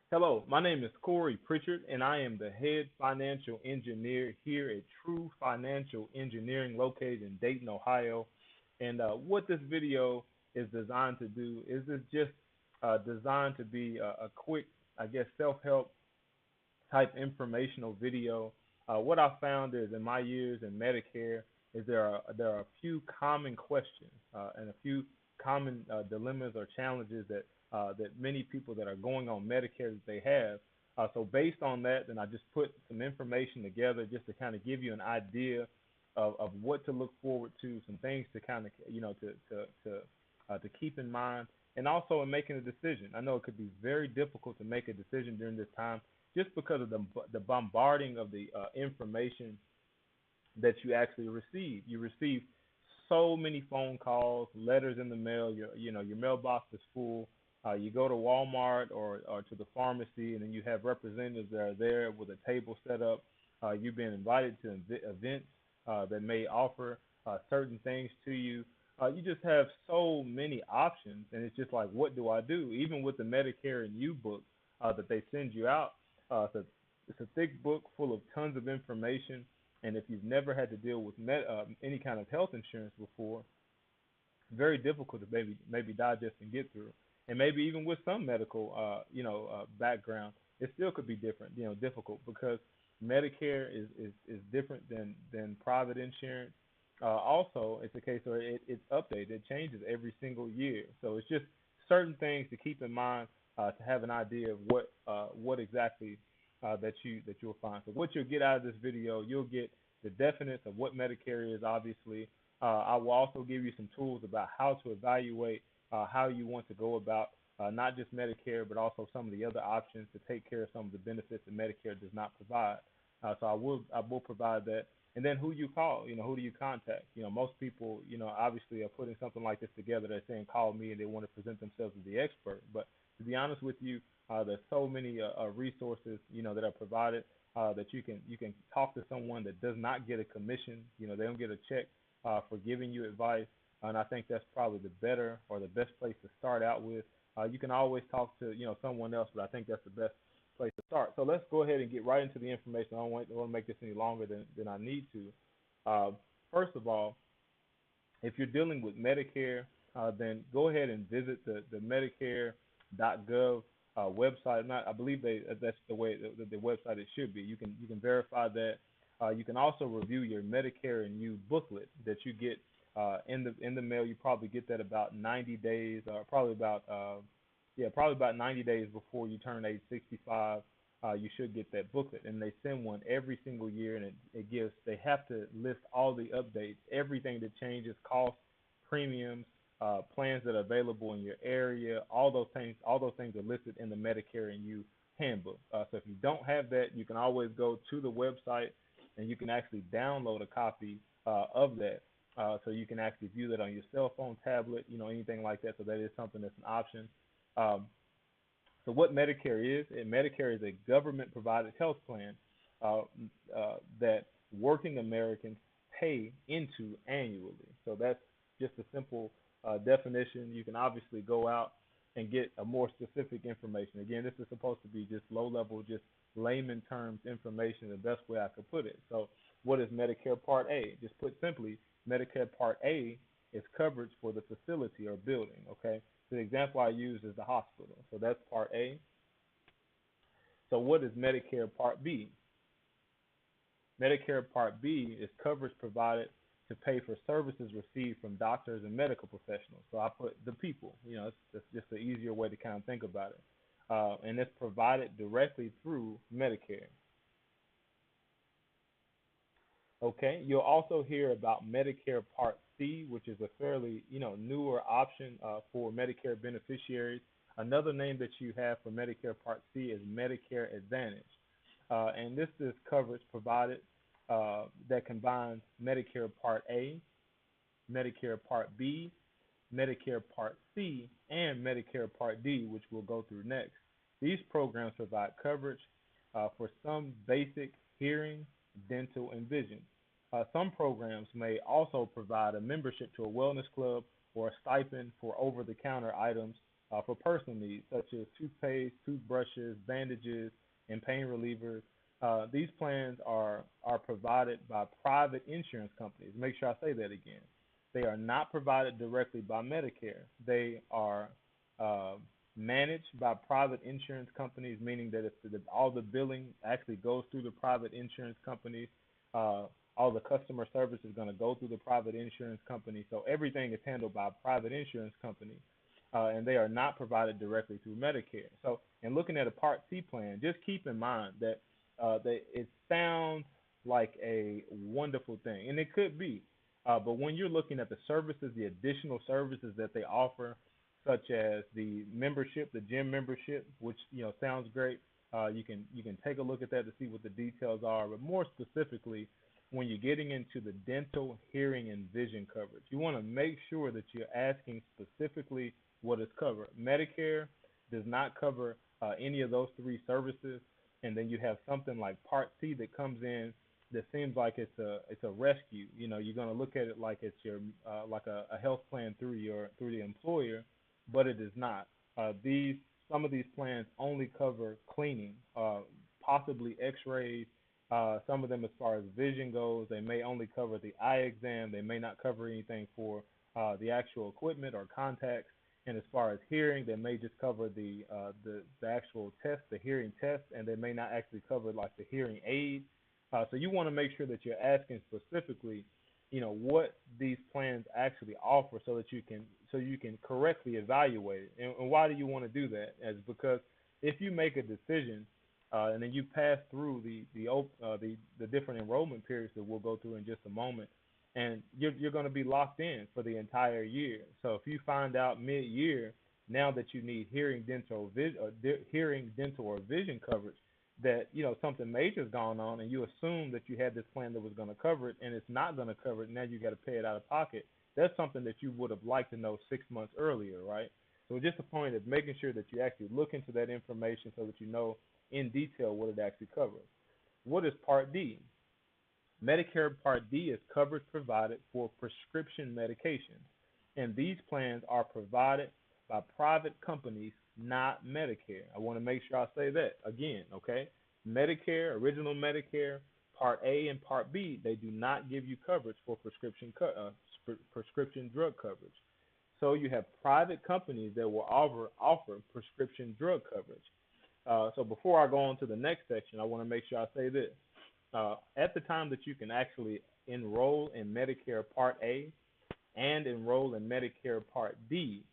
Hello, my name is Corey Pritchard, and I am the head financial engineer here at True Financial Engineering, located in Dayton, Ohio. And what this video is designed to do is it's just designed to be a quick, I guess, self-help type informational video. What I found is in my years in Medicare is there are a few common questions and a few common dilemmas or challenges that many people that are going on Medicare that they have. So based on that, then I just put some information together just to kind of give you an idea of what to look forward to, some things to kind of to keep in mind, and also in making a decision. I know it could be very difficult to make a decision during this time just because of the bombarding of the information that you actually receive. You receive so many phone calls, letters in the mail. Your mailbox is full. You go to Walmart or to the pharmacy, and then you have representatives that are there with a table set up. You've been invited to events that may offer certain things to you. You just have so many options, and it's just like, what do I do? Even with the Medicare and You book that they send you out, it's a thick book full of tons of information. And if you've never had to deal with any kind of health insurance before, very difficult to maybe digest and get through. And maybe even with some medical background, it still could be different, difficult because Medicare is different than private insurance. Also, it's a case where it's updated, it changes every single year. So it's just certain things to keep in mind to have an idea of what exactly that you'll find. So what you'll get out of this video, you'll get the definition of what Medicare is, obviously. I will also give you some tools about how to evaluate how you want to go about not just Medicare, but also some of the other options to take care of some of the benefits that Medicare does not provide. So I will provide that. And then who you call, who do you contact? Most people, obviously are putting something like this together. They're saying call me and they want to present themselves as the expert. But to be honest with you, there's so many resources, that are provided that you can talk to someone that does not get a commission. They don't get a check for giving you advice. And I think that's probably the better or the best place to start out with. You can always talk to someone else, but I think that's the best place to start. So let's go ahead and get right into the information. I don't want to make this any longer than I need to. First of all, if you're dealing with Medicare, then go ahead and visit the Medicare.gov website. I believe that's the way the website it should be. You can verify that. You can also review your Medicare and You booklet that you get in the mail. You probably get that about 90 days, or probably about 90 days before you turn age 65. You should get that booklet, and they send one every single year, and they have to list all the updates, everything that changes, costs, premiums, plans that are available in your area. All those things are listed in the Medicare and You handbook. So if you don't have that, you can always go to the website and you can actually download a copy of that. So you can actually view that on your cell phone, tablet, anything like that. So that is something that's an option. Um, so what Medicare is, Medicare is a government-provided health plan uh, that working Americans pay into annually. So that's just a simple definition. You can obviously go out and get a more specific information. Again, this is supposed to be just low-level, just layman terms information, the best way I could put it. So what is Medicare Part A? Just put simply, Medicare Part A is coverage for the facility or building, okay? So the example I use is the hospital. So that's Part A. So what is Medicare Part B? Medicare Part B is coverage provided to pay for services received from doctors and medical professionals. So I put the people, it's just an easier way to kind of think about it. And it's provided directly through Medicare. Okay, you'll also hear about Medicare Part C, which is a fairly, newer option for Medicare beneficiaries. Another name that you have for Medicare Part C is Medicare Advantage, and this is coverage provided that combines Medicare Part A, Medicare Part B, Medicare Part C, and Medicare Part D, which we'll go through next. These programs provide coverage for some basic hearing, dental, and vision. Some programs may also provide a membership to a wellness club or a stipend for over-the-counter items for personal needs such as toothpaste, toothbrushes, bandages, and pain relievers. These plans are provided by private insurance companies. Make sure I say that again. They are not provided directly by Medicare. They are uh, managed by private insurance companies, meaning that if all the billing actually goes through the private insurance companies, uh, all the customer service is going to go through the private insurance company. So everything is handled by a private insurance company, and they are not provided directly through Medicare. So, in looking at a Part C plan, just keep in mind that it sounds like a wonderful thing, and it could be. But when you're looking at the services, the additional services that they offer, such as the membership, the gym membership, which sounds great. You can take a look at that to see what the details are. But more specifically, when you're getting into the dental, hearing, and vision coverage, you want to make sure that you're asking specifically what is covered. Medicare does not cover any of those three services, and then you have something like Part C that comes in that seems like it's a rescue. You're going to look at it like it's your like a health plan through the employer, but it is not. These Some of these plans only cover cleaning, possibly X-rays. Some of them, as far as vision goes, they may only cover the eye exam. They may not cover anything for the actual equipment or contacts. And as far as hearing, they may just cover the actual test, the hearing test, and they may not actually cover like the hearing aid. So you want to make sure that you're asking specifically, what these plans actually offer, so you can correctly evaluate it. And why do you want to do that? As because if you make a decision and then you pass through the different enrollment periods that we'll go through in just a moment, and you're going to be locked in for the entire year. So if you find out mid-year now that you need hearing, dental, or vision coverage, that something major's gone on, and you assume that you had this plan that was going to cover it, and it's not going to cover it. Now you got to pay it out of pocket. That's something that you would have liked to know 6 months earlier, right? So just a point of making sure that you actually look into that information so that you know in detail what it actually covers. What is Part D? Medicare Part D is coverage provided for prescription medications, and these plans are provided by private companies, not Medicare. I want to make sure I say that again, okay? Medicare, original Medicare, Part A and Part B, they do not give you coverage for prescription drug coverage. So you have private companies that will offer prescription drug coverage. So before I go on to the next section, I want to make sure I say this. At the time that you can actually enroll in Medicare Part A and enroll in Medicare Part D,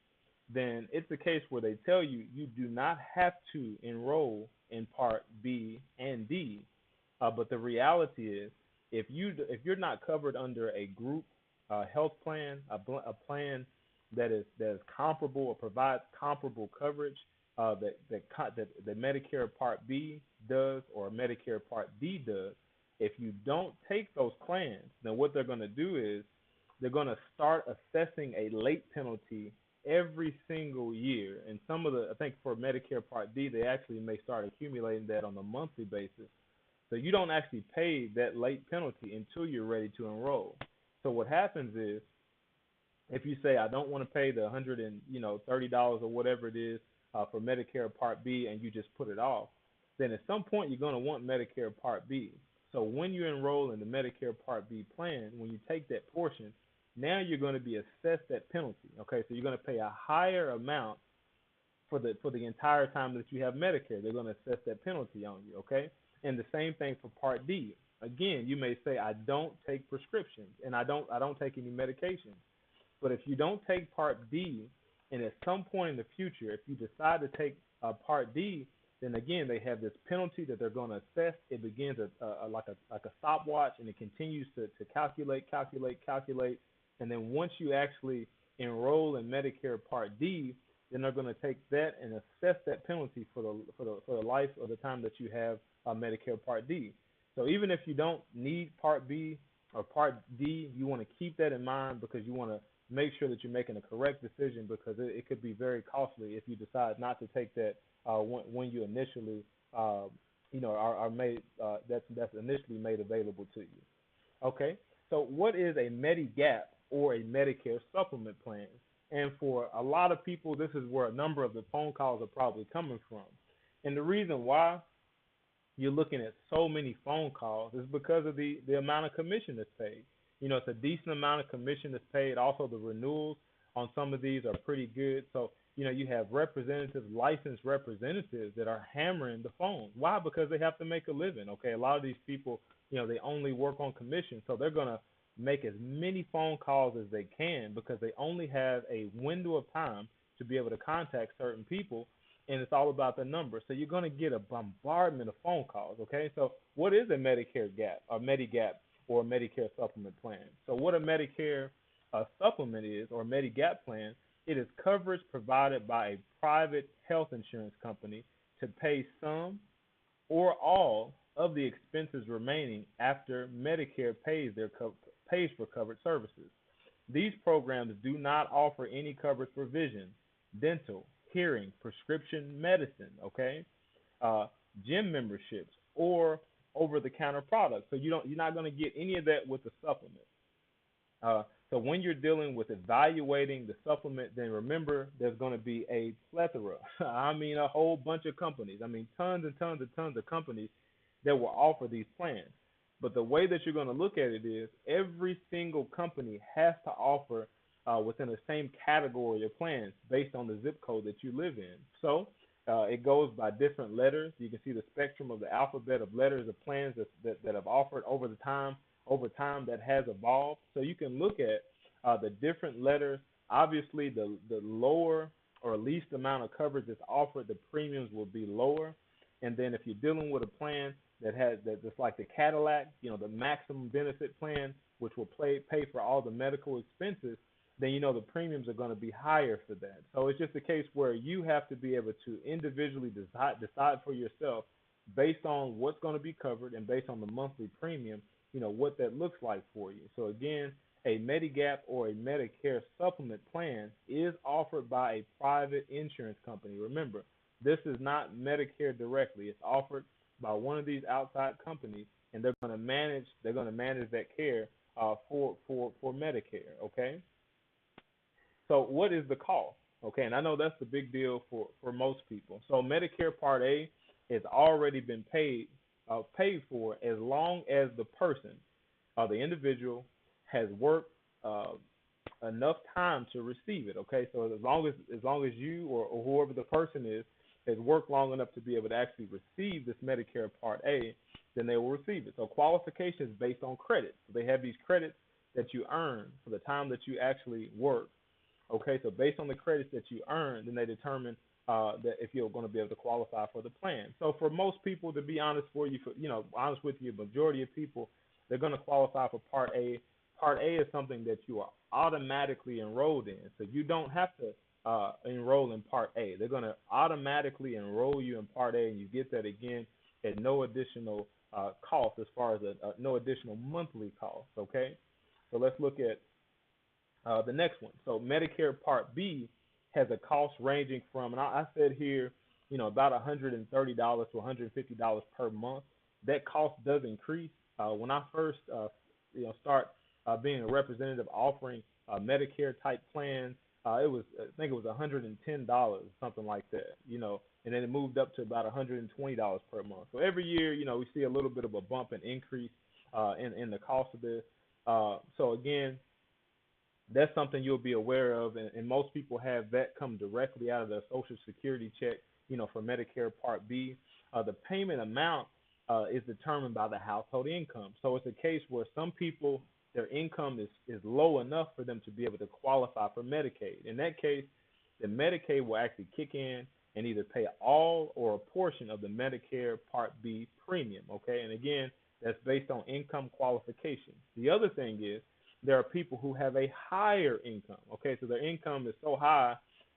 then it's a case where they tell you you do not have to enroll in Part B and D. But the reality is, if you're not covered under a group health plan, a plan that is comparable or provides comparable coverage that Medicare Part B does or Medicare Part D does, if you don't take those plans, then what they're going to do is they're going to start assessing a late penalty every single year. And I think for Medicare Part D, they actually may start accumulating that on a monthly basis. So you don't actually pay that late penalty until you're ready to enroll. So what happens is, if you say I don't want to pay the $130 or whatever it is for Medicare Part B, and you just put it off, then at some point you're going to want Medicare Part B. So when you enroll in the Medicare Part B plan, when you take that portion, now you're going to be assessed that penalty. Okay, so you're going to pay a higher amount for the entire time that you have Medicare. They're going to assess that penalty on you. Okay, and the same thing for Part D. Again, you may say I don't take prescriptions and I don't take any medications. But if you don't take Part D, and at some point in the future, if you decide to take Part D, then again they have this penalty that they're going to assess. It begins like a stopwatch, and it continues to calculate, and then once you actually enroll in Medicare Part D, then they're going to take that and assess that penalty for the life of the time that you have Medicare Part D. So even if you don't need Part B or Part D, you want to keep that in mind, because you want to make sure that you're making a correct decision, because it could be very costly if you decide not to take that when you initially are made that's initially made available to you. Okay, so what is a Medigap or a Medicare supplement plan? And for a lot of people, this is where a number of the phone calls are probably coming from. And the reason why you're looking at so many phone calls is because of the amount of commission that's paid. It's a decent amount of commission that's paid. Also, the renewals on some of these are pretty good. So, you have representatives, licensed representatives that are hammering the phones. Why? Because they have to make a living. Okay, a lot of these people, they only work on commission, so they're gonna make as many phone calls as they can because they only have a window of time to be able to contact certain people, and it's all about the number. So you're going to get a bombardment of phone calls, okay? So what is a Medicare gap, a Medigap, or a Medicare supplement plan? So what a Medicare supplement is, or a Medigap plan, it is coverage provided by a private health insurance company to pay some or all of the expenses remaining after Medicare pays for covered services. These programs do not offer any coverage for vision, dental, hearing, prescription medicine, okay, uh, gym memberships, or over-the-counter products. So you're not going to get any of that with the supplement. So when you're dealing with evaluating the supplement, then remember there's going to be a plethora. I mean, a whole bunch of companies. I mean, tons and tons and tons of companies that will offer these plans. But the way that you're going to look at it is every single company has to offer within the same category of plans based on the zip code that you live in. So it goes by different letters. You can see the spectrum of the alphabet of letters of plans that have offered over time that has evolved. So you can look at the different letters. Obviously, the lower or least amount of coverage that's offered, the premiums will be lower. And then if you're dealing with a plan that's like the Cadillac, the maximum benefit plan, which will pay for all the medical expenses, then the premiums are going to be higher for that. So it's just a case where you have to be able to individually decide for yourself based on what's going to be covered and based on the monthly premium, what that looks like for you. So again, a Medigap or a Medicare supplement plan is offered by a private insurance company. Remember, this is not Medicare directly. It's offered by one of these outside companies, and they're going to manage that care for Medicare. Okay. So what is the cost? Okay, and I know that's the big deal for most people. So Medicare Part A has already been paid for as long as the person, the individual, has worked enough time to receive it. Okay, so as long as you or whoever the person is has worked long enough to be able to actually receive this Medicare Part A, then they will receive it. So qualification is based on credits. So they have these credits that you earn for the time that you actually work. Okay, so based on the credits that you earn, then they determine that if you're going to be able to qualify for the plan. So for most people, to be honest honest with you, majority of people, they're going to qualify for Part A. Part A is something that you are automatically enrolled in, so you don't have to enroll in Part A. They're going to automatically enroll you in Part A, and you get that again at no additional cost, as far as no additional monthly cost. Okay, so let's look at the next one. So Medicare Part B has a cost ranging from, and I said here, about $130 to $150 per month. That cost does increase. When I first, start being a representative offering Medicare type plans, I think it was $110, something like that, and then it moved up to about $120 per month. So every year, we see a little bit of a bump and increase in the cost of this. So again, that's something you'll be aware of, and most people have that come directly out of their Social Security check, for Medicare Part B. The payment amount is determined by the household income. So it's a case where some people, their income is low enough for them to be able to qualify for Medicaid. In that case, the Medicaid will actually kick in and either pay all or a portion of the Medicare Part B premium, okay? And again, that's based on income qualification. The other thing is, there are people who have a higher income, okay? So their income is so high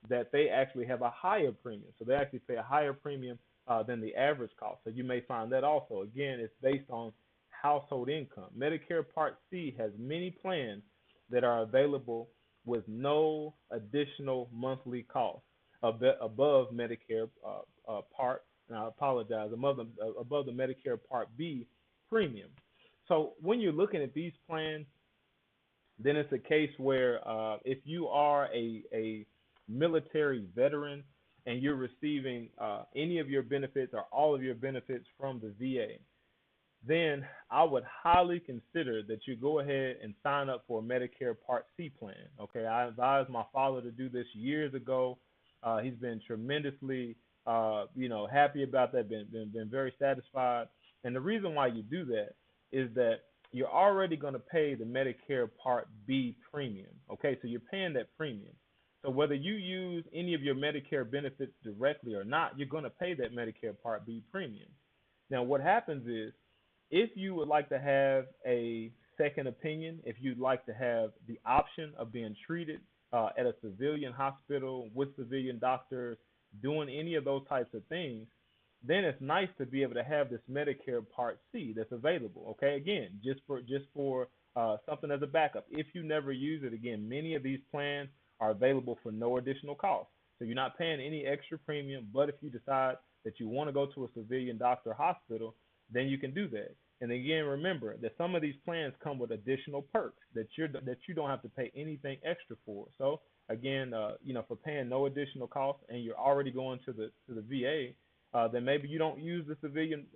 that they actually have a higher premium. So they actually pay a higher premium than the average cost. So you may find that also. Again, it's based on household income. Medicare Part C has many plans that are available with no additional monthly cost above Medicare Part, and I apologize, above the Medicare Part B premium. So when you're looking at these plans, Then it's a case where if you are a military veteran and you're receiving any of your benefits or all of your benefits from the VA, then I would highly consider that you go ahead and sign up for a Medicare Part C plan. Okay, I advised my father to do this years ago. He's been tremendously, happy about that. Been very satisfied. And the reason why you do that is that you're already going to pay the Medicare Part B premium. Okay, so you're paying that premium. So whether you use any of your Medicare benefits directly or not, you're going to pay that Medicare Part B premium. Now, what happens is if you would like to have a second opinion, if you'd like to have the option of being treated at a civilian hospital with civilian doctors, doing any of those types of things, then it's nice to be able to have this Medicare Part C that's available. Okay, again, just for something as a backup. If you never use it, again, many of these plans are available for no additional cost. So you're not paying any extra premium, but if you decide that you want to go to a civilian doctor or hospital, then you can do that. And again, remember that some of these plans come with additional perks that you don't have to pay anything extra for. So again, for paying no additional cost and you're already going to the VA, then maybe you don't use the civilian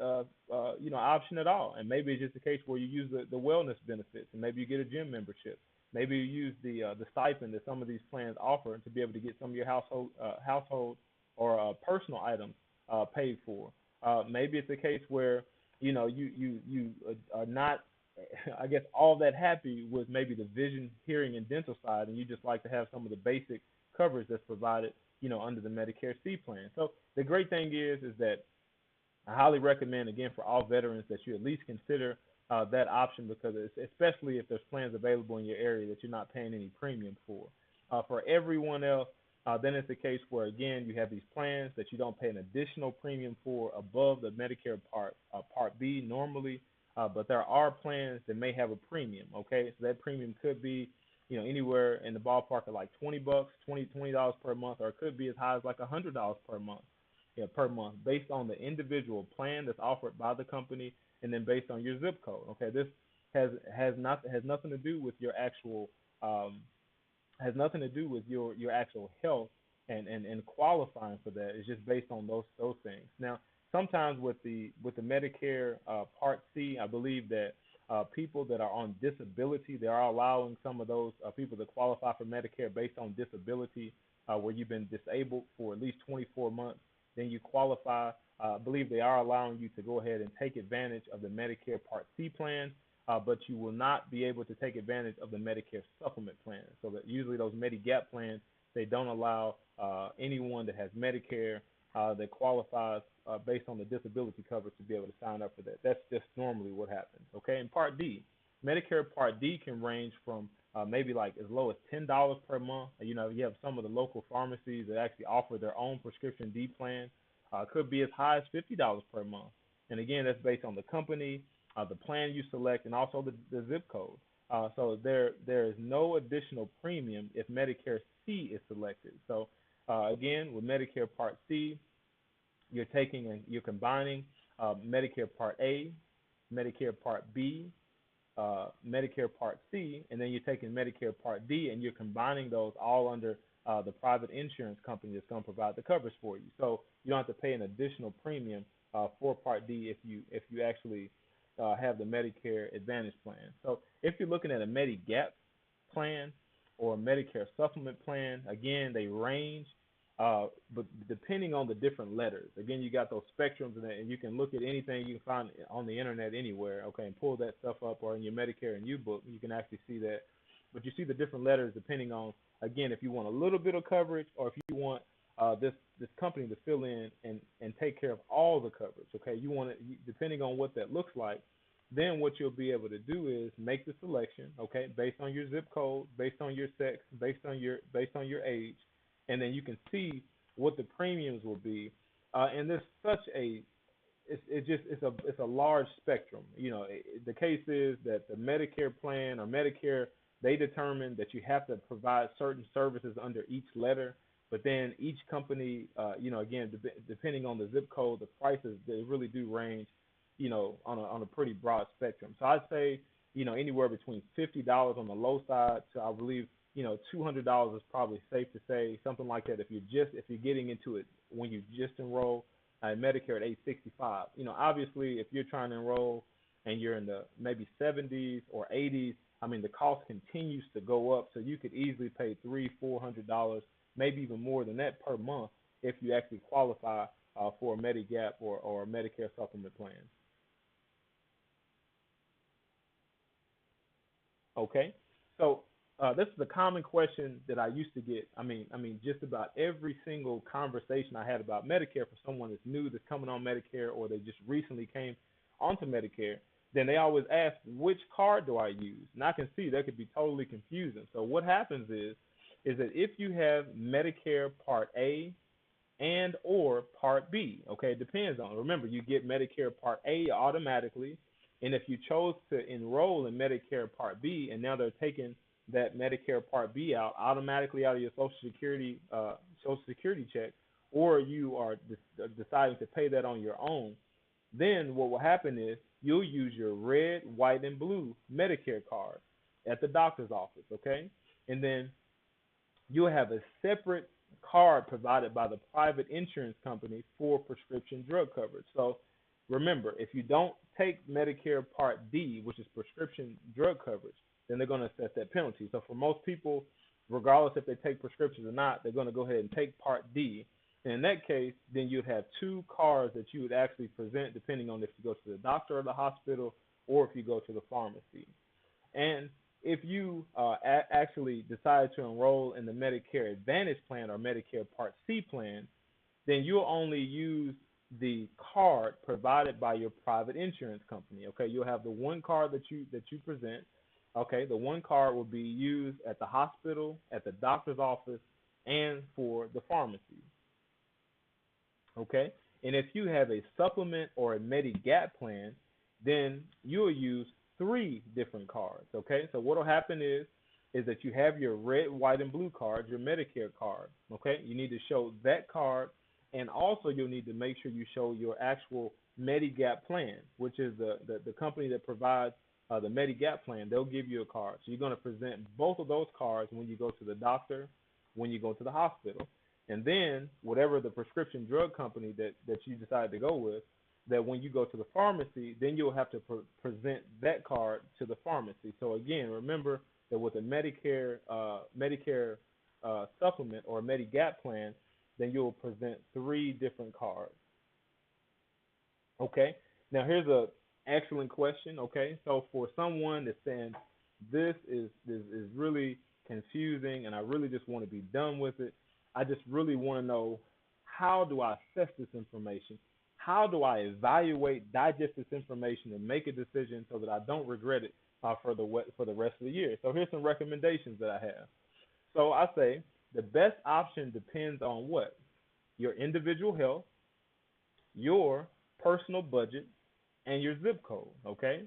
option at all, and maybe it's just a case where you use the wellness benefits, and maybe you get a gym membership. Maybe you use the stipend that some of these plans offer to be able to get some of your household or personal items paid for. Maybe it's a case where you are not, I guess, all that happy with maybe the vision, hearing, and dental side, and you just like to have some of the basic coverage that's provided, under the Medicare C plan. So the great thing is that I highly recommend, again, for all veterans that you at least consider that option, because especially if there's plans available in your area that you're not paying any premium for. For everyone else, then it's a case where, again, you have these plans that you don't pay an additional premium for above the Medicare Part B normally, but there are plans that may have a premium. Okay, so that premium could be, anywhere in the ballpark of like $20, $20 per month, or it could be as high as like $100 per month. Per month, based on the individual plan that's offered by the company, and then based on your zip code. Okay, this has nothing to do with your actual has nothing to do with your actual health and qualifying for that. It's just based on those things. Now, sometimes with the Medicare Part C, I believe that people that are on disability, they are allowing some of those people to qualify for Medicare based on disability, where you've been disabled for at least 24 months. Then you qualify. I believe they are allowing you to go ahead and take advantage of the Medicare Part C plan, but you will not be able to take advantage of the Medicare supplement plan. So that usually those Medigap plans, they don't allow anyone that has Medicare that qualifies based on the disability coverage to be able to sign up for that. That's just normally what happens. Okay, and Part D, Medicare Part D can range from maybe like as low as $10 per month. You have some of the local pharmacies that actually offer their own prescription D plan. Could be as high as $50 per month. And again, that's based on the company, the plan you select, and also the zip code. So there is no additional premium if Medicare C is selected. So again, with Medicare Part C, you're combining Medicare Part A, Medicare Part B, Medicare Part C, and then you're taking Medicare Part D, and you're combining those all under the private insurance company that's going to provide the coverage for you. So you don't have to pay an additional premium for Part D if you actually have the Medicare Advantage plan. So if you're looking at a Medigap plan or a Medicare supplement plan, again, they range, but depending on the different letters. Again, you got those spectrums, and you can look at anything you can find on the internet anywhere, okay, and pull that stuff up, or in your Medicare and U book, you can actually see that. But you see the different letters depending on, again, if you want a little bit of coverage, or if you want this company to fill in and take care of all the coverage. Okay, you want it, depending on what that looks like. Then what you'll be able to do is make the selection, okay, based on your zip code, based on your sex, based on your age, and then you can see what the premiums will be. And there's such a it's a large spectrum. The case is that the Medicare plan or Medicare, they determine that you have to provide certain services under each letter, but then each company, again, depending on the zip code, the prices, they really do range, on a pretty broad spectrum. So I'd say anywhere between $50 on the low side to, I believe, $200 is probably safe to say, something like that. If you're getting into it when you just enroll in Medicare at age 65. Obviously, if you're trying to enroll and you're in the maybe 70s or 80s, I mean, the cost continues to go up, so you could easily pay $300-400, maybe even more than that per month if you actually qualify for a Medigap or a Medicare supplement plan. Okay, so this is a common question that I used to get. I mean, just about every single conversation I had about Medicare for someone that's new, that's coming on Medicare, or they just recently came onto Medicare, then they always ask, which card do I use? And I can see that could be totally confusing. So what happens is that if you have Medicare Part A and or Part B. Okay, it depends on. Remember, you get Medicare Part A automatically, and if you chose to enroll in Medicare Part B, and now they're taking that Medicare Part B out automatically out of your Social Security check, or you are deciding to pay that on your own, then what will happen is you'll use your red, white, and blue Medicare card at the doctor's office. Okay, and then you'll have a separate card provided by the private insurance company for prescription drug coverage. So remember, if you don't take Medicare Part D, which is prescription drug coverage, then they're going to assess that penalty. So for most people, regardless if they take prescriptions or not, they're going to go ahead and take Part D. And in that case, then you'd have two cards that you would actually present depending on if you go to the doctor or the hospital or if you go to the pharmacy. And if you actually decide to enroll in the Medicare Advantage plan or Medicare Part C plan, then you'll only use the card provided by your private insurance company. Okay, you'll have the one card that you present. Okay, the one card will be used at the hospital, at the doctor's office, and for the pharmacy. Okay, and if you have a supplement or a Medigap plan, then you'll use three different cards. Okay, so what will happen is that you have your red, white, and blue card, your Medicare card. Okay, you need to show that card, and also you'll need to make sure you show your actual Medigap plan, which is the company that provides the Medigap plan. They'll give you a card. So you're going to present both of those cards when you go to the doctor, when you go to the hospital. And then whatever the prescription drug company that you decide to go with, that when you go to the pharmacy, then you'll have to present that card to the pharmacy. So again, remember that with a Medicare supplement or a Medigap plan, then you'll present three different cards. Okay. Now here's a excellent question. Okay, so for someone that's saying this is really confusing and I really just want to be done with it, I just really want to know, how do I assess this information? How do I evaluate, digest this information, and make a decision so that I don't regret it for the rest of the year? So here's some recommendations that I have. So I say the best option depends on what? Your individual health, your personal budget, and your zip code. Okay?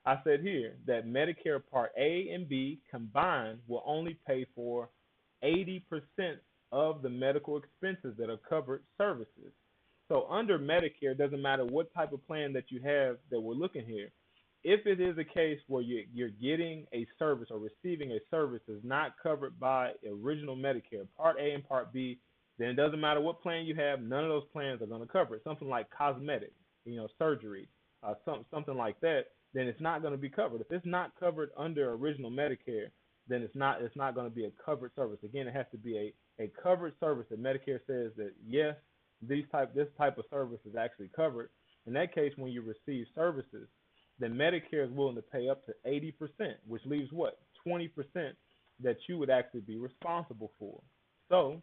I said here that Medicare Part A and B combined will only pay for 80% of the medical expenses that are covered services. So under Medicare, it doesn't matter what type of plan that you have that we're looking here. If it is a case where you're getting a service or receiving a service that's not covered by original Medicare, Part A and Part B, then it doesn't matter what plan you have, none of those plans are going to cover it. Something like cosmetic, surgery, something like that, then it's not going to be covered. If it's not covered under original Medicare, then it's not going to be a covered service. Again, it has to be a covered service that Medicare says that yes, this type of service is actually covered. In that case, when you receive services, then Medicare is willing to pay up to 80%, which leaves what? 20% that you would actually be responsible for. So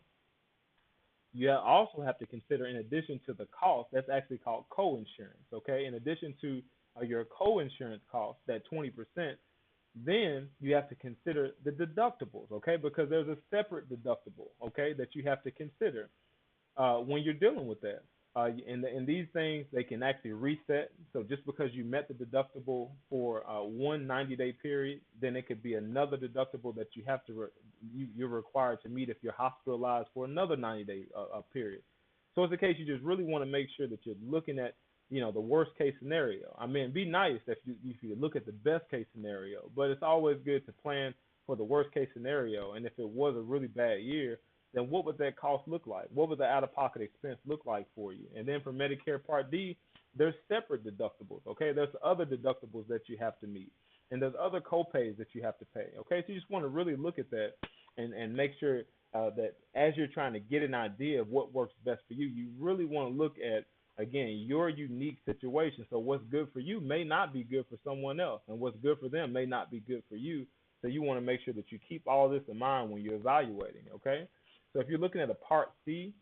you also have to consider, in addition to the cost, that's actually called co-insurance. Okay, in addition to your co-insurance cost, that 20%, then you have to consider the deductibles. Okay, because there's a separate deductible. Okay, that you have to consider when you're dealing with that. And these things, they can actually reset. So just because you met the deductible for one 90-day period, then it could be another deductible that you have to you're required to meet if you're hospitalized for another 90-day period. So it's the case you just really want to make sure that you're looking at the worst case scenario. I mean, it'd be nice if you look at the best case scenario, but it's always good to plan for the worst case scenario. And if it was a really bad year, then what would that cost look like? What would the out of pocket expense look like for you? And then for Medicare Part D, there's separate deductibles. Okay, there's other deductibles that you have to meet, and there's other copays that you have to pay. Okay, so you just want to really look at that and make sure that as you're trying to get an idea of what works best for you, you really want to look at, again, your unique situation. So what's good for you may not be good for someone else, and what's good for them may not be good for you. So you want to make sure that you keep all this in mind when you're evaluating, okay? So if you're looking at a Part C,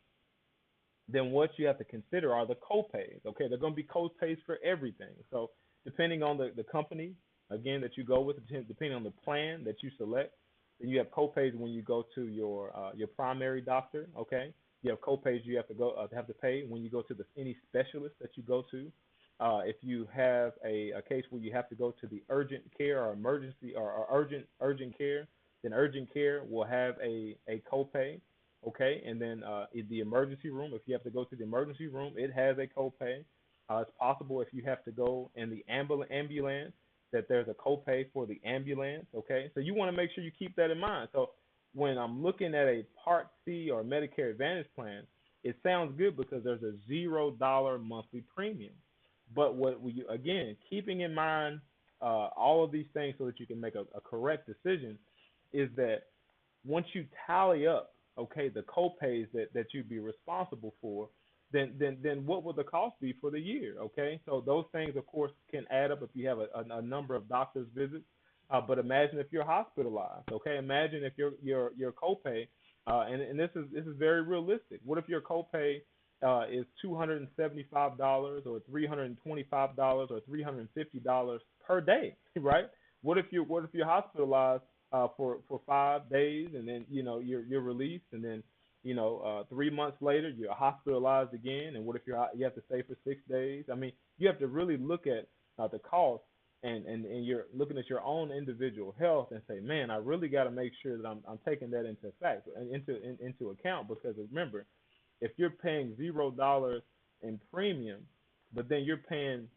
then what you have to consider are the copays, okay? They're going to be copays for everything. So depending on the company, again, that you go with, depending on the plan that you select, then you have copays when you go to your primary doctor, okay? You have copays you have to pay when you go to any specialist that you go to. If you have a case where you have to go to the urgent care or emergency or urgent care, then urgent care will have a copay, okay? And then in the emergency room, if you have to go to the emergency room, it has a copay. It's possible if you have to go in the ambulance that there's a copay for the ambulance, okay? So you want to make sure you keep that in mind. So when I'm looking at a Part C or Medicare Advantage plan, it sounds good because there's a $0 monthly premium. But again, keeping in mind all of these things so that you can make a correct decision is that once you tally up, okay, the copays that you'd be responsible for, then what would the cost be for the year, okay? So those things, of course, can add up if you have a number of doctor's visits. But imagine if you're hospitalized, okay? Imagine if your copay, and this is very realistic. What if your copay is $275 or $325 or $350 per day, right? What if you're hospitalized for 5 days and then you're released, and then 3 months later you're hospitalized again, and what if you have to stay for 6 days? I mean, you have to really look at the cost. And you're looking at your own individual health and say, man, I really got to make sure that I'm taking that into account, because remember, if you're paying $0 in premium, but then you're paying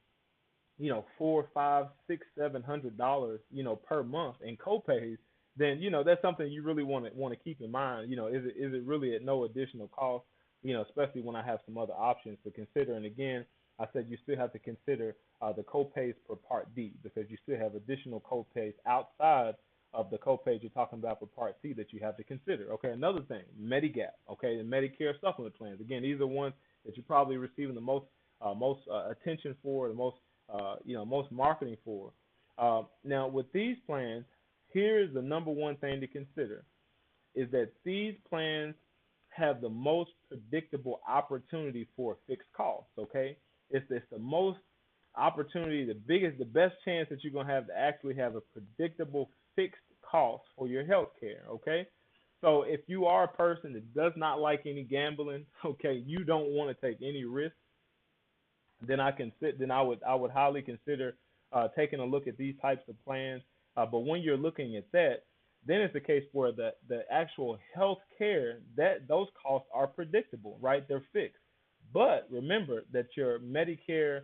$400, $500, $600, $700 per month in copays, then that's something you really want to keep in mind. Is it really at no additional cost? Especially when I have some other options to consider. And again, I said you still have to consider the copays for Part D, because you still have additional copays outside of the copays you're talking about for Part C that you have to consider. Okay, another thing, Medigap, okay, the Medicare supplement plans. Again, these are ones that you're probably receiving the most attention for, the most marketing for. Now, with these plans, here is the number one thing to consider, is that these plans have the most predictable opportunity for fixed costs, okay? It's the most opportunity, the best chance that you're going to actually have a predictable fixed cost for your health care, okay? So if you are a person that does not like any gambling, okay, you don't want to take any risk, then I would highly consider taking a look at these types of plans. But when you're looking at that, then it's a case where the actual health care, those costs are predictable, right? They're fixed. But remember that your Medicare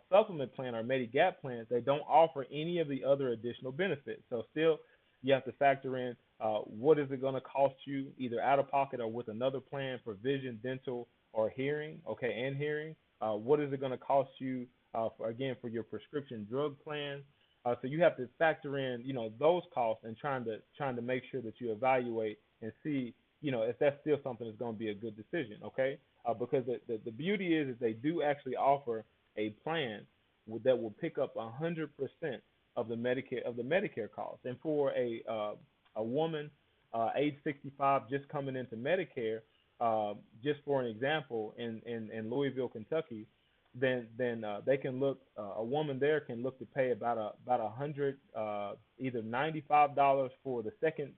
supplement plan or Medigap plans, they don't offer any of the other additional benefits. So still, you have to factor in what is it going to cost you either out of pocket or with another plan for vision, dental, or hearing, okay, and hearing. What is it going to cost you, for your prescription drug plan? So you have to factor in, those costs, and trying to make sure that you evaluate and see, if that's still something that's going to be a good decision, okay? Because the beauty is they do actually offer a plan that will pick up 100% of the Medicare costs. And for a woman age 65 just coming into Medicare, just for an example, in Louisville, Kentucky, then they can look. A woman there can look to pay about $100, either $95 for the second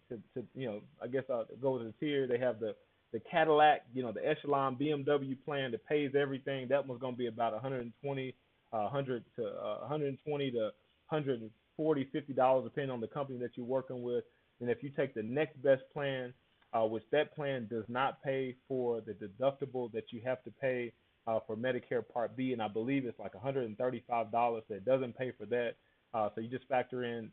go to the tier. They have the Cadillac, the Echelon BMW plan that pays everything. That one's going to be about $120 to $140, $50, depending on the company that you're working with. And if you take the next best plan, which that plan does not pay for the deductible that you have to pay for Medicare Part B, and I believe it's like $135. So it doesn't pay for that. So you just factor in,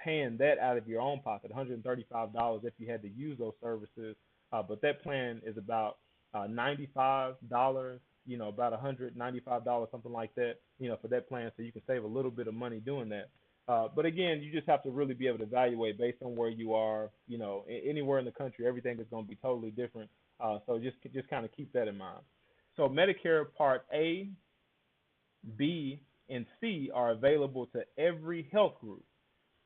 paying that out of your own pocket, $135 if you had to use those services. But that plan is about $95, about $195, something like that, for that plan. So you can save a little bit of money doing that. But again, you just have to really be able to evaluate based on where you are. Anywhere in the country, everything is going to be totally different. So just kind of keep that in mind. So Medicare Part A, B, and C are available to every health group.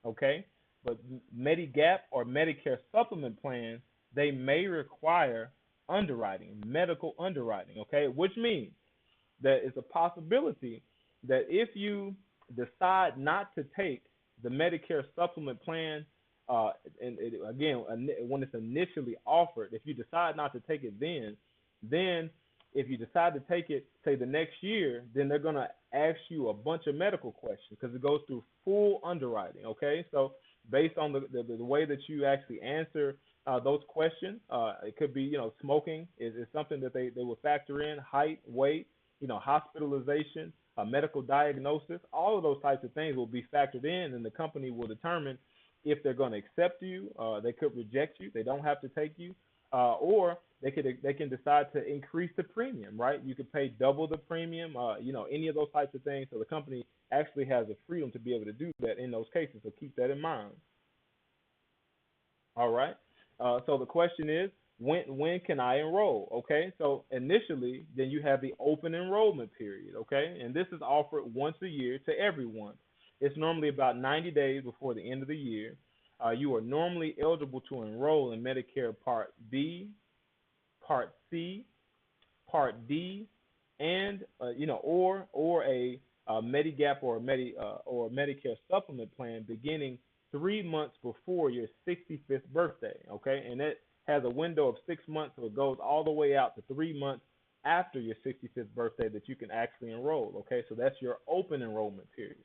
Okay, but Medigap or Medicare supplement plans, they may require underwriting, medical underwriting. Okay, which means that it's a possibility that if you decide not to take the Medicare supplement plan, again, when it's initially offered, if you decide not to take it then if you decide to take it, say the next year, then they're going to ask you a bunch of medical questions because it goes through full underwriting. Okay, so based on the way that you actually answer those questions, it could be, smoking is something that they will factor in, height, weight, hospitalization, medical diagnosis, all of those types of things will be factored in, and the company will determine if they're going to accept you. They could reject you. They don't have to take you, or they can decide to increase the premium. Right? You could pay double the premium. Any of those types of things. So the company actually has the freedom to be able to do that in those cases. So keep that in mind. All right. So the question is, when can I enroll? Okay, so initially, then you have the open enrollment period. Okay, and this is offered once a year to everyone. It's normally about 90 days before the end of the year. You are normally eligible to enroll in Medicare Part B, Part C, Part D, and or a Medigap or Medicare supplement plan beginning 3 months before your 65th birthday. Okay, and that has a window of 6 months, so it goes all the way out to 3 months after your 65th birthday that you can actually enroll. Okay, so that's your open enrollment period.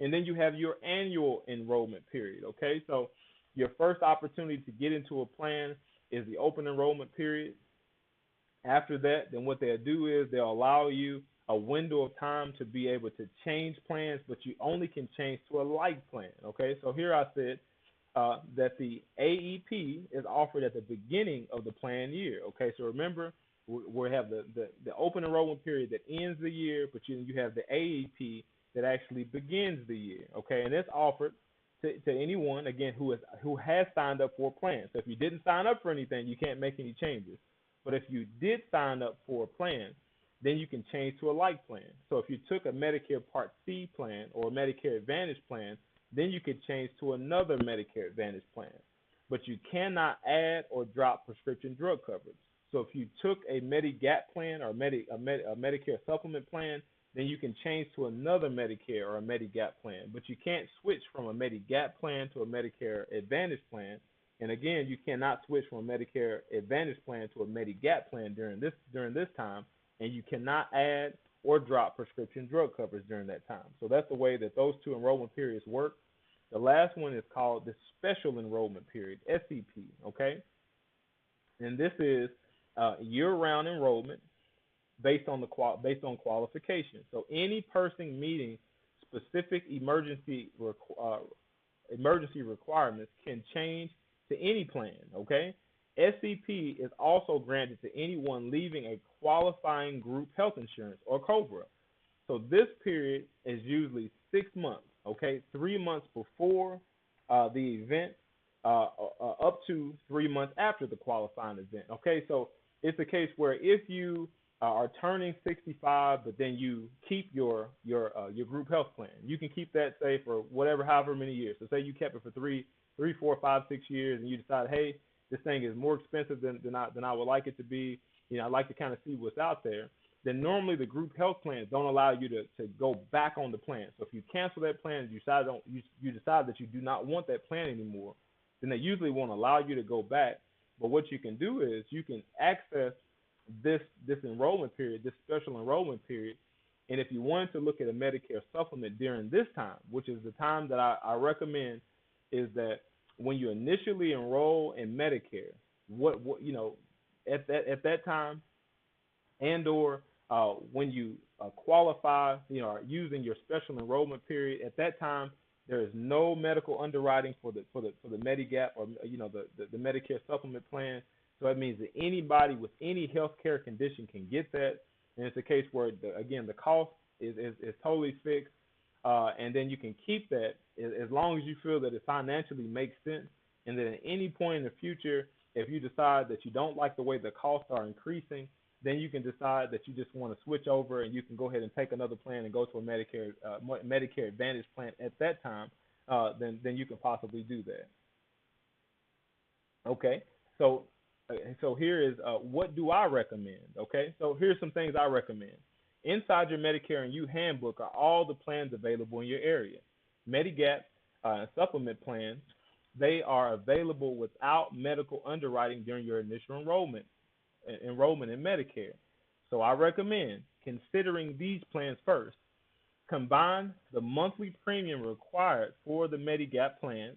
And then you have your annual enrollment period. Okay, so your first opportunity to get into a plan is the open enrollment period. After that, then what they'll do is they'll allow you a window of time to be able to change plans, but you only can change to a like plan. Okay, so here I said that the AEP is offered at the beginning of the plan year. Okay, so remember, we have the open enrollment period that ends the year, but you have the AEP that actually begins the year. Okay, and it's offered to anyone, again, who has signed up for a plan. So if you didn't sign up for anything, you can't make any changes. But if you did sign up for a plan, then you can change to a like plan. So if you took a Medicare Part C plan or a Medicare Advantage plan, then you could change to another Medicare Advantage plan. But you cannot add or drop prescription drug coverage. So if you took a Medigap plan or a Medicare supplement plan, then you can change to another Medicare or a Medigap plan. But you can't switch from a Medigap plan to a Medicare Advantage plan. And again, you cannot switch from a Medicare Advantage plan to a Medigap plan during this time. And you cannot add or drop prescription drug coverage during that time. So that's the way that those two enrollment periods work. The last one is called the special enrollment period, SEP, okay? And this is year-round enrollment based on qualifications. So any person meeting specific emergency requirements can change to any plan, okay? SEP is also granted to anyone leaving a qualifying group health insurance or COBRA. So this period is usually 6 months, okay? 3 months before the event, up to 3 months after the qualifying event, okay? So it's a case where if you are turning 65, but then you keep your group health plan, you can keep that, say, for however many years. So say you kept it for 3, 4, 5, 6 years, and you decide, hey, this thing is more expensive than I would like it to be. I'd like to kind of see what's out there. Then normally the group health plans don't allow you to go back on the plan. So if you cancel that plan, you decide that you do not want that plan anymore, then they usually won't allow you to go back. But what you can do is you can access this enrollment period, this special enrollment period, and if you wanted to look at a Medicare supplement during this time, which is the time that I recommend, is that when you initially enroll in Medicare, at that time, and or when you qualify, are using your special enrollment period. At that time, there is no medical underwriting for the Medigap or the Medicare supplement plan. So that means that anybody with any health care condition can get that, and it's a case where the cost is totally fixed, and then you can keep that as long as you feel that it financially makes sense, and that at any point in the future, if you decide that you don't like the way the costs are increasing, then you can decide that you just want to switch over, and you can go ahead and take another plan and go to a Medicare Advantage plan at that time. Then you can possibly do that. Okay, so here is what do I recommend? Okay, so here's some things I recommend. Inside your Medicare and You handbook are all the plans available in your area. Medigap supplement plans, they are available without medical underwriting during your initial enrollment in Medicare. So I recommend considering these plans first. Combine the monthly premium required for the Medigap plan,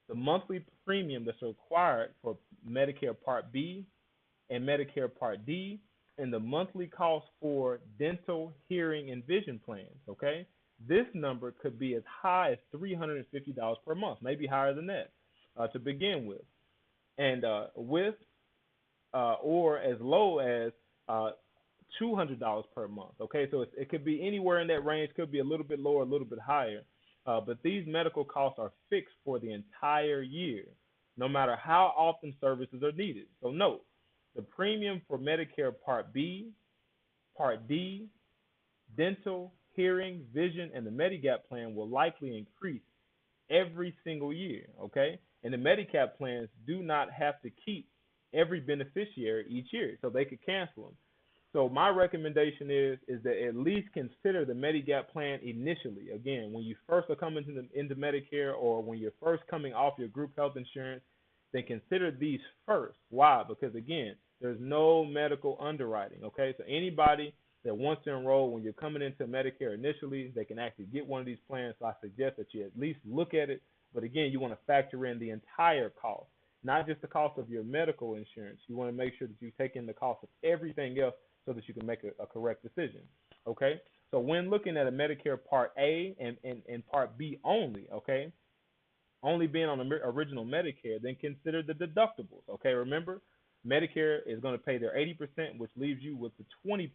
the monthly premium that's required for Medicare Part B and Medicare Part D, and the monthly cost for dental, hearing, and vision plans, okay? This number could be as high as $350 per month, maybe higher than that to begin with. And or as low as $200 per month, okay? So it could be anywhere in that range, could be a little bit lower, a little bit higher. But these medical costs are fixed for the entire year, no matter how often services are needed. So note, the premium for Medicare Part B, Part D, dental, hearing, vision, and the Medigap plan will likely increase every single year, okay? And the Medigap plans do not have to keep every beneficiary each year, so they could cancel them. So my recommendation is that at least consider the Medigap plan initially. Again, when you first are coming into Medicare, or when you're first coming off your group health insurance, then consider these first. Why? Because again, there's no medical underwriting, okay? So anybody that wants to enroll when you're coming into Medicare initially, they can actually get one of these plans. So I suggest that you at least look at it. But again, you want to factor in the entire cost, not just the cost of your medical insurance. You want to make sure that you take in the cost of everything else so that you can make a correct decision, okay? So when looking at a Medicare Part A and Part B only, okay, only being on the original Medicare, then consider the deductibles, okay? Remember, Medicare is going to pay their 80%, which leaves you with the 20%,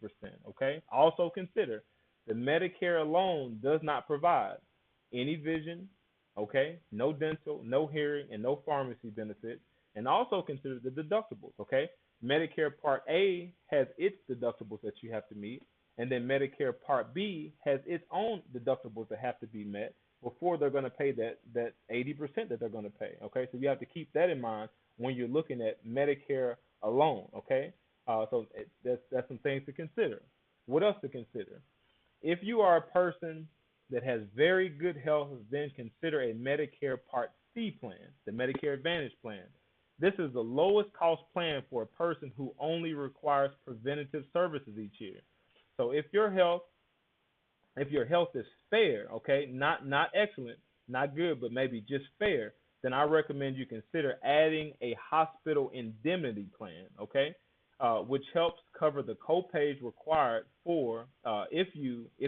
okay? Also consider the Medicare alone does not provide any vision, okay, no dental, no hearing, and no pharmacy benefits. And also consider the deductibles, okay? Medicare Part A has its deductibles that you have to meet, and then Medicare Part B has its own deductibles that have to be met before they're going to pay that 80% that they're going to pay, okay? So you have to keep that in mind when you're looking at Medicare alone, okay? So that's some things to consider. What else to consider? If you are a person that has very good health, then consider a Medicare Part C plan, the Medicare Advantage plan. This is the lowest cost plan for a person who only requires preventative services each year. So if your health is fair, okay, not excellent, not good, but maybe just fair, then I recommend you consider adding a hospital indemnity plan, okay, which helps cover the copays required for if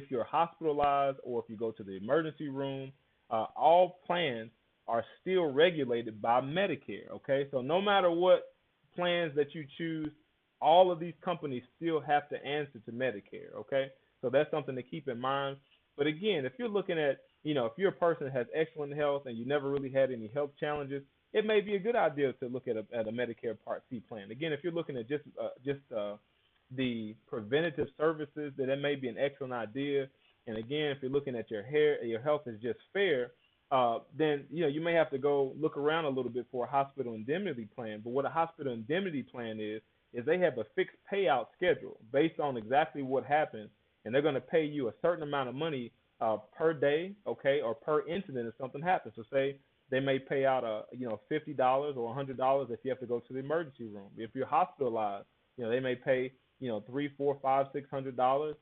you're hospitalized or if you go to the emergency room. All plans are still regulated by Medicare, okay? So no matter what plans that you choose, all of these companies still have to answer to Medicare, okay? So that's something to keep in mind. But again, if you're looking at, if you're a person that has excellent health and you never really had any health challenges, it may be a good idea to look at a Medicare Part C plan. Again, if you're looking at just the preventative services, then it may be an excellent idea. And again, if you're looking at your health is just fair, then you may have to go look around a little bit for a hospital indemnity plan. But what a hospital indemnity plan is they have a fixed payout schedule based on exactly what happens, and they're going to pay you a certain amount of money per day, okay, or per incident if something happens. So say they may pay out $50 or $100 if you have to go to the emergency room. If you're hospitalized, they may pay $300, $400, $500, $600,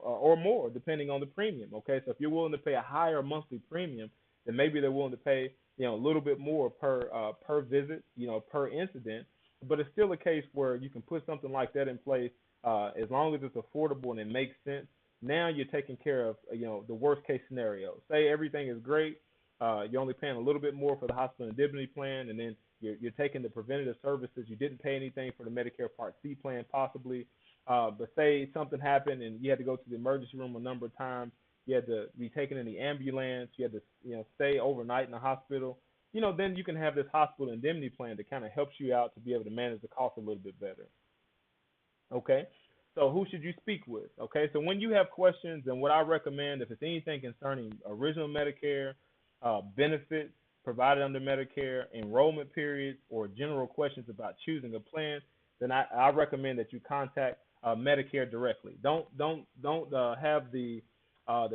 or more depending on the premium. Okay, so if you're willing to pay a higher monthly premium, then maybe they're willing to pay a little bit more per visit, per incident. But it's still a case where you can put something like that in place as long as it's affordable and it makes sense, now you're taking care of the worst case scenario. Say everything is great, you're only paying a little bit more for the hospital indemnity plan, and then you're taking the preventative services. You didn't pay anything for the Medicare Part C plan possibly, but say something happened and you had to go to the emergency room a number of times. You had to be taken in the ambulance. You had to stay overnight in the hospital. Then you can have this hospital indemnity plan that kind of helps you out to be able to manage the cost a little bit better. Okay, so who should you speak with? Okay, so when you have questions, then what I recommend, if it's anything concerning original Medicare, benefits provided under Medicare, enrollment periods, or general questions about choosing a plan, then I recommend that you contact Medicare directly. Don't have the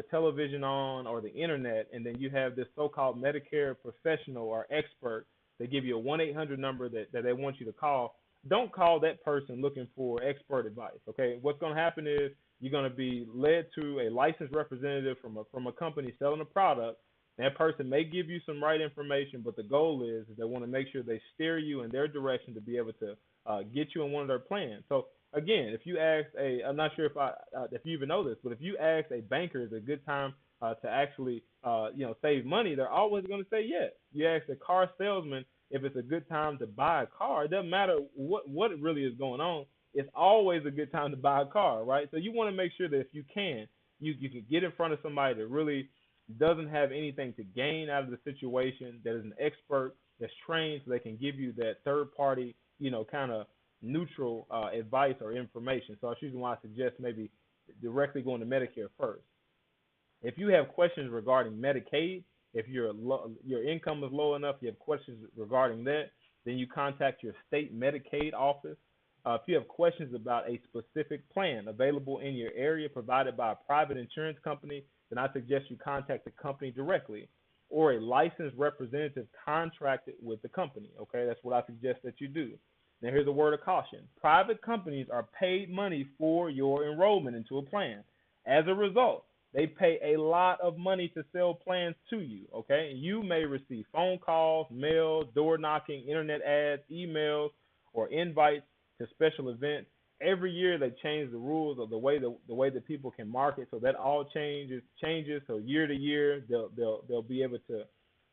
television on or the internet, and then you have this so-called Medicare professional or expert. They give you a 1-800 number that they want you to call. Don't call that person looking for expert advice. Okay, what's going to happen is you're going to be led to a licensed representative from a company selling a product. That person may give you some right information, but the goal is they want to make sure they steer you in their direction to be able to get you in one of their plans. So again, if you ask I'm not sure if you even know this, but if you ask a banker, is a good time to actually save money, they're always going to say yes. You ask a car salesman if it's a good time to buy a car. It doesn't matter what really is going on. It's always a good time to buy a car, right? So you want to make sure that if you can, you can get in front of somebody that really doesn't have anything to gain out of the situation, that is an expert, that's trained, so they can give you that third party, kind of neutral advice or information. So that's usually why I suggest maybe directly going to Medicare first. If you have questions regarding Medicaid, if your income is low enough, you have questions regarding that, then you contact your state Medicaid office. If you have questions about a specific plan available in your area provided by a private insurance company, then I suggest you contact the company directly or a licensed representative contracted with the company. Okay, that's what I suggest that you do. Now, here's a word of caution. Private companies are paid money for your enrollment into a plan. As a result, they pay a lot of money to sell plans to you, okay? You may receive phone calls, mail, door knocking, internet ads, emails, or invites to special events. Every year they change the rules of the way that people can market, so that all changes. So year to year they'll be able to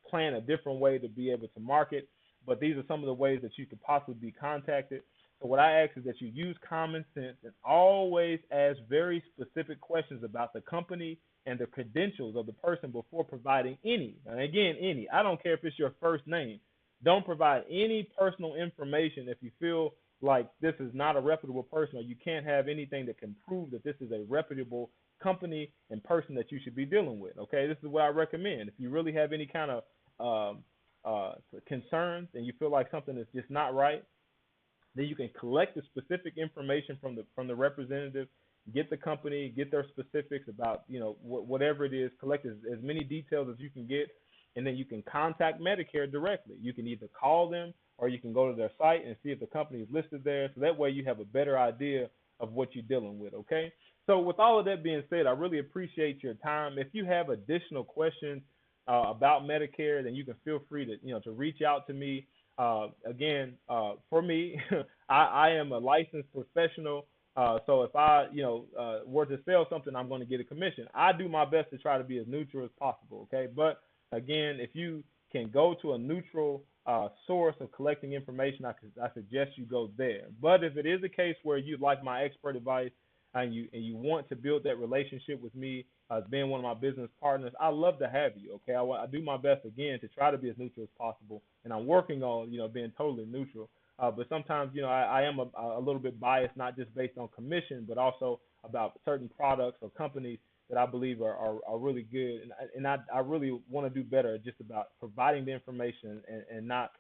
plan a different way to be able to market. But these are some of the ways that you could possibly be contacted. So what I ask is that you use common sense and always ask very specific questions about the company and the credentials of the person before providing any. And again, any. I don't care if it's your first name. Don't provide any personal information if you feel like this is not a reputable person, or you can't have anything that can prove that this is a reputable company and person that you should be dealing with. Okay, this is what I recommend. If you really have any kind of concerns and you feel like something is just not right, then you can collect the specific information from the representative, get the company, get their specifics about whatever it is, collect as many details as you can get, and then you can contact Medicare directly. You can either call them or you can go to their site and see if the company is listed there. So that way you have a better idea of what you're dealing with, okay? So with all of that being said, I really appreciate your time. If you have additional questions about Medicare, then you can feel free to reach out to me. Again, for me, I am a licensed professional. So if I were to sell something, I'm going to get a commission. I do my best to try to be as neutral as possible, okay? But again, if you can go to a neutral source of collecting information, I suggest you go there. But if it is a case where you'd like my expert advice and you want to build that relationship with me as being one of my business partners, I love to have you. Okay, I do my best again to try to be as neutral as possible, and I'm working on being totally neutral. But sometimes I am a little bit biased, not just based on commission, but also about certain products or companies that I believe are really good, and I really want to do better just about providing the information and not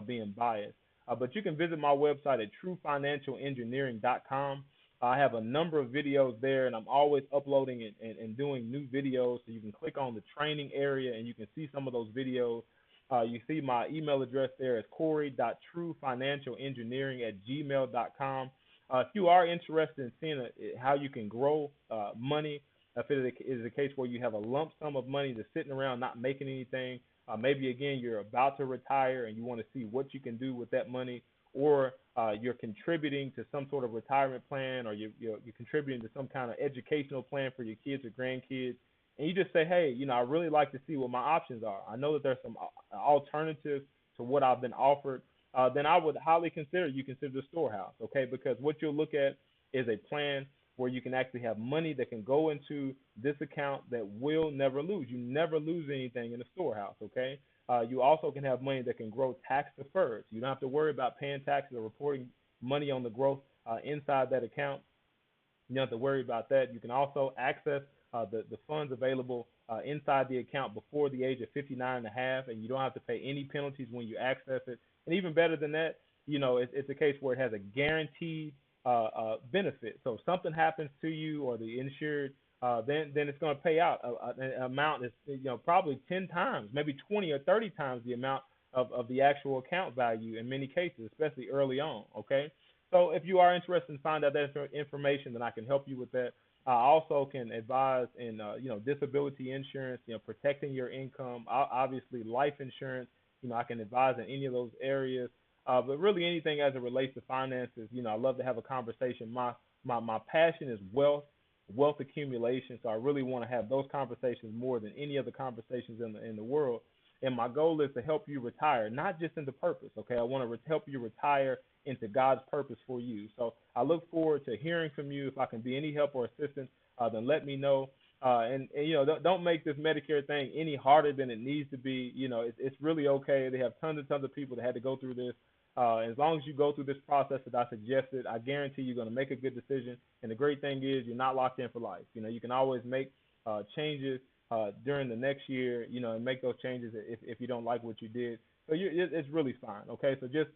being biased. But you can visit my website at truefinancialengineering.com. I have a number of videos there, and I'm always uploading and doing new videos. So you can click on the training area, and you can see some of those videos. You see my email address there is corey.truefinancialengineering@gmail.com. If you are interested in seeing how you can grow money, if it is a case where you have a lump sum of money that's sitting around not making anything, maybe, again, you're about to retire and you want to see what you can do with that money, or you're contributing to some sort of retirement plan, or you're contributing to some kind of educational plan for your kids or grandkids, and you just say, hey, I really like to see what my options are. I know that there's some alternatives to what I've been offered. Then I would highly consider the storehouse, okay? Because what you'll look at is a plan where you can actually have money that can go into this account that will never lose. You never lose anything in the storehouse, okay? You also can have money that can grow tax deferred. You don't have to worry about paying taxes or reporting money on the growth inside that account. You don't have to worry about that. You can also access the funds available inside the account before the age of 59 and a half, and you don't have to pay any penalties when you access it. And even better than that, it's a case where it has a guaranteed benefit. So if something happens to you or the insured, then it's going to pay out an amount that's probably 10 times, maybe 20 or 30 times the amount of the actual account value in many cases, especially early on. Okay, so if you are interested in finding out that information, then I can help you with that. I also can advise in disability insurance, protecting your income, obviously life insurance. I can advise in any of those areas. But really anything as it relates to finances, I love to have a conversation. My passion is wealth accumulation. So I really want to have those conversations more than any other conversations in the world. And my goal is to help you retire, not just into purpose. Okay, I want to help you retire into God's purpose for you. So I look forward to hearing from you. If I can be any help or assistance, then let me know. And don't make this Medicare thing any harder than it needs to be. It's really okay. They have tons of people that had to go through this. As long as you go through this process that I suggested, I guarantee you're going to make a good decision. And the great thing is you're not locked in for life. You can always make changes during the next year, and make those changes if you don't like what you did. So it's really fine. Okay, so just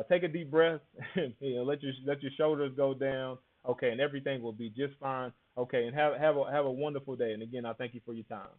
take a deep breath. Let your shoulders go down. Okay, and everything will be just fine. Okay, and have a wonderful day. And again, I thank you for your time.